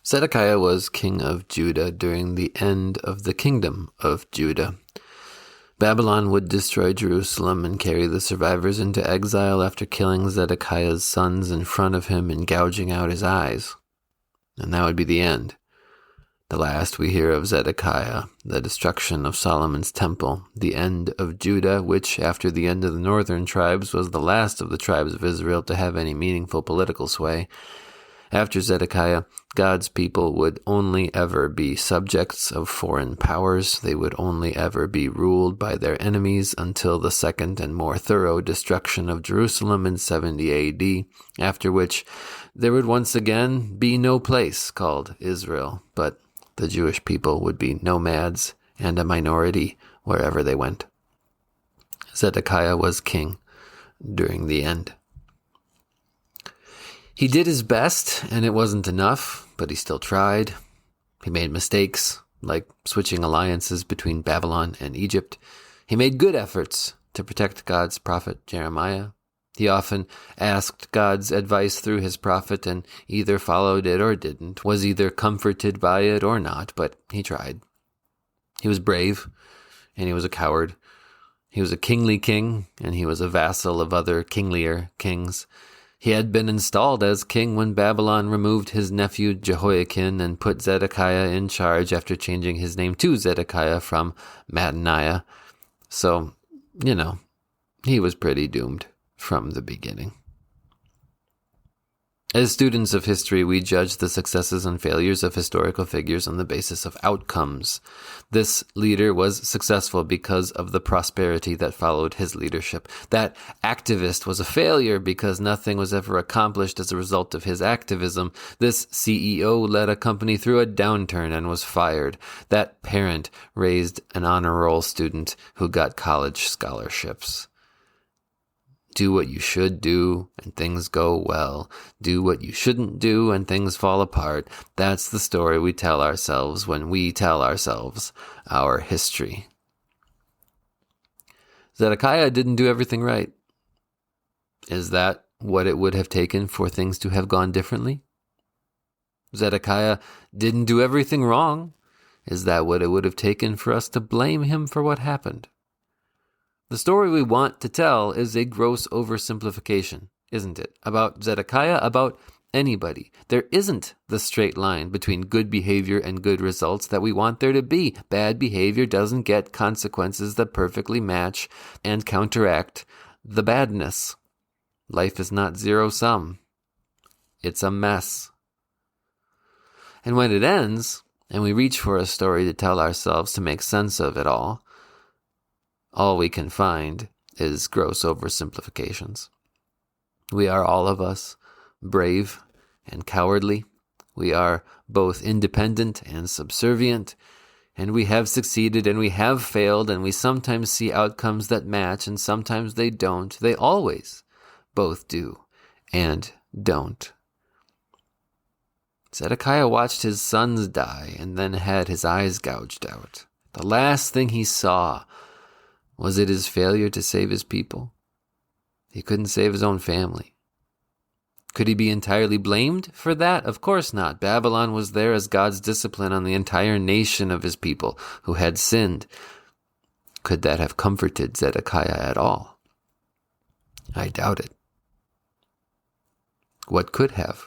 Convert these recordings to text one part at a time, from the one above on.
Zedekiah was king of Judah during the end of the kingdom of Judah. Babylon would destroy Jerusalem and carry the survivors into exile after killing Zedekiah's sons in front of him and gouging out his eyes. And that would be the end. The last we hear of Zedekiah, the destruction of Solomon's temple, the end of Judah, which, after the end of the northern tribes, was the last of the tribes of Israel to have any meaningful political sway. After Zedekiah, God's people would only ever be subjects of foreign powers. They would only ever be ruled by their enemies until the second and more thorough destruction of Jerusalem in 70 AD, after which there would once again be no place called Israel, but the Jewish people would be nomads and a minority wherever they went. Zedekiah was king during the end. He did his best, and it wasn't enough, but he still tried. He made mistakes, like switching alliances between Babylon and Egypt. He made good efforts to protect God's prophet Jeremiah. He often asked God's advice through his prophet and either followed it or didn't, was either comforted by it or not, but he tried. He was brave, and he was a coward. He was a kingly king, and he was a vassal of other kinglier kings. He had been installed as king when Babylon removed his nephew Jehoiakim and put Zedekiah in charge after changing his name to Zedekiah from Mattaniah. So, he was pretty doomed from the beginning. As students of history, we judge the successes and failures of historical figures on the basis of outcomes. This leader was successful because of the prosperity that followed his leadership. That activist was a failure because nothing was ever accomplished as a result of his activism. This CEO led a company through a downturn and was fired. That parent raised an honor roll student who got college scholarships. Do what you should do and things go well. Do what you shouldn't do and things fall apart. That's the story we tell ourselves when we tell ourselves our history. Zedekiah didn't do everything right. Is that what it would have taken for things to have gone differently? Zedekiah didn't do everything wrong. Is that what it would have taken for us to blame him for what happened? The story we want to tell is a gross oversimplification, isn't it? About Zedekiah, about anybody. There isn't the straight line between good behavior and good results that we want there to be. Bad behavior doesn't get consequences that perfectly match and counteract the badness. Life is not zero-sum. It's a mess. And when it ends, and we reach for a story to tell ourselves to make sense of it all we can find is gross oversimplifications. We are all of us brave and cowardly. We are both independent and subservient, and we have succeeded and we have failed, and we sometimes see outcomes that match and sometimes they don't. They always both do and don't. Zedekiah watched his sons die and then had his eyes gouged out. The last thing he saw was it his failure to save his people? He couldn't save his own family. Could he be entirely blamed for that? Of course not. Babylon was there as God's discipline on the entire nation of his people who had sinned. Could that have comforted Zedekiah at all? I doubt it. What could have?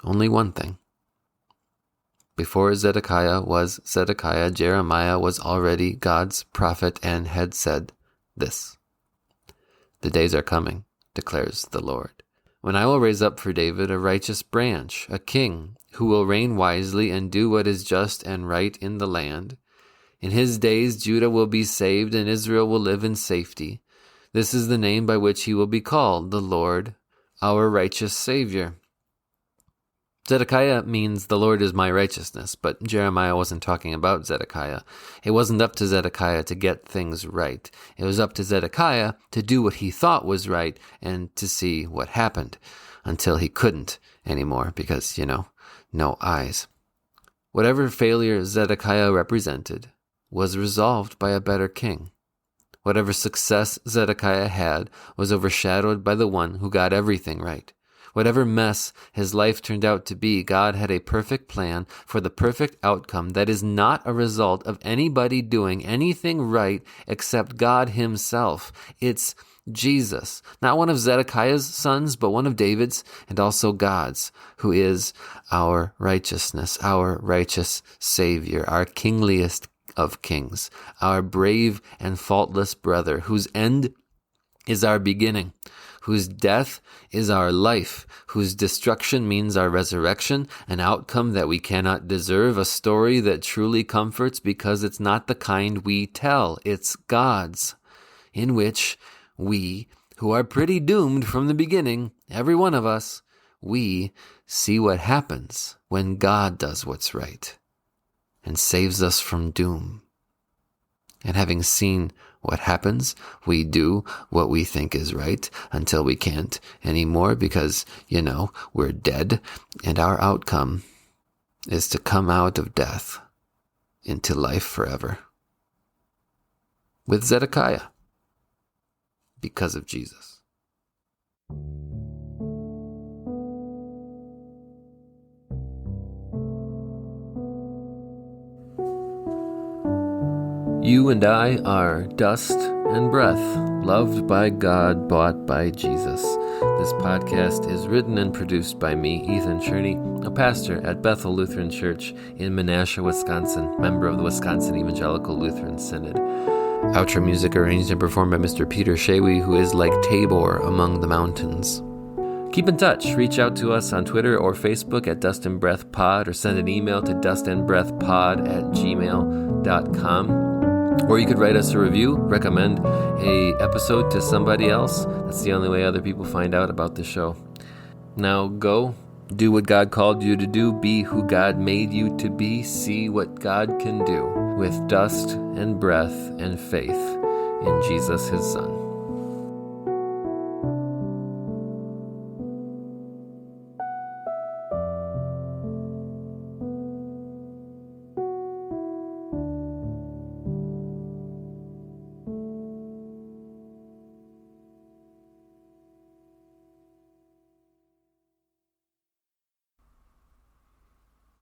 Only one thing. Before Zedekiah was Zedekiah, Jeremiah was already God's prophet and had said this: "The days are coming, declares the Lord, when I will raise up for David a righteous branch, a king, who will reign wisely and do what is just and right in the land. In his days Judah will be saved and Israel will live in safety. This is the name by which he will be called, the Lord, our righteous Savior." Zedekiah means the Lord is my righteousness, but Jeremiah wasn't talking about Zedekiah. It wasn't up to Zedekiah to get things right. It was up to Zedekiah to do what he thought was right and to see what happened, until he couldn't anymore because, no eyes. Whatever failure Zedekiah represented was resolved by a better king. Whatever success Zedekiah had was overshadowed by the one who got everything right. Whatever mess his life turned out to be, God had a perfect plan for the perfect outcome that is not a result of anybody doing anything right except God himself. It's Jesus, not one of Zedekiah's sons, but one of David's and also God's, who is our righteousness, our righteous Savior, our kingliest of kings, our brave and faultless brother, whose end is our beginning, whose death is our life, whose destruction means our resurrection, an outcome that we cannot deserve, a story that truly comforts because it's not the kind we tell, it's God's, in which we, who are pretty doomed from the beginning, every one of us, we see what happens when God does what's right and saves us from doom. And having seen what happens, we do what we think is right until we can't anymore because, we're dead, and our outcome is to come out of death into life forever. With Zedekiah, because of Jesus. You and I are dust and breath, loved by God, bought by Jesus. This podcast is written and produced by me, Ethan Cherney, a pastor at Bethel Lutheran Church in Menasha, Wisconsin, member of the Wisconsin Evangelical Lutheran Synod. Outro music arranged and performed by Mr. Peter Shawi, who is like Tabor among the mountains. Keep in touch. Reach out to us on Twitter or Facebook at Dust and Breath Pod, or send an email to dustandbreathpod@gmail.com. Or you could write us a review, recommend a episode to somebody else. That's the only way other people find out about the show. Now go, do what God called you to do, be who God made you to be, see what God can do with dust and breath and faith in Jesus, his Son.